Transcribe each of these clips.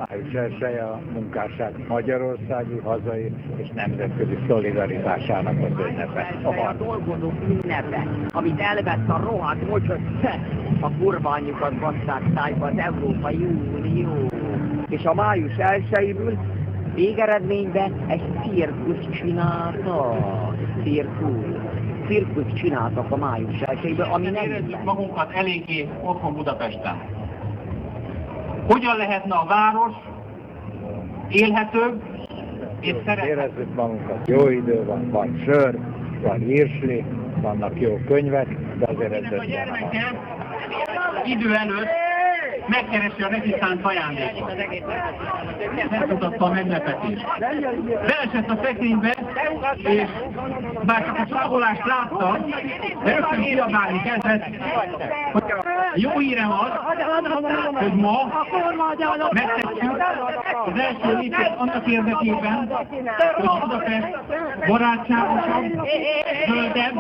Május 1 a munkásság magyarországi, hazai és nemzetközi szolidaritásának az ünnepe. A dolgozók ünnepe, amit elvett a rohadt mocsot, a kurva anyjukat basszák szájba az Európai Unió. És a május 1-ül végeredményben egy cirkuszt csináltak. Cirkuszt csináltak a május 1-ből, ami nem érezzük magunkat eléggé otthon Budapesten. Hogyan lehetne a város élhetőbb és szerethetőbb? Érezzük magunkat, jó idő van, van sör, van írsli, vannak jó könyvek, de azért ez A gyermeke idő előtt megkeresi a neki szánt ajándékot. Megmutatta a meglepetést. Beesett a szekrénybe, és bár csak a csagolást látta, de rögtön kiabálni kezdett, hogy jó hírem az, hogy ma megtettük az első lépést annak érdekében, hogy Budapest barátságosabb, zöldebb,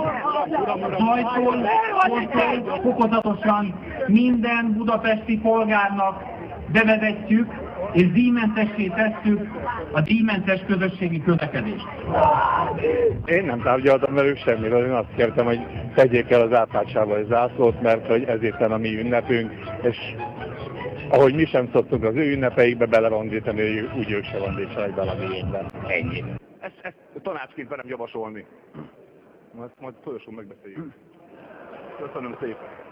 zajtól, sporttól, fokozatosan minden budapesti polgárnak bevezetjük, és díjmentessé tesszük a díjmentes közösségi közlekedést. Én nem tárgyaltam velük semmiről, én azt kértem, hogy tegyék el az átlátságban zászlót, mert hogy ez éppen a mi ünnepünk, és ahogy mi sem szoktunk az ő ünnepeikbe belerondítani, úgy ők se rondítsanak bele a miénkben. Ennyi. Ezt tanácsként velem javasolni. Majd folyosón megbeszéljük. Köszönöm szépen.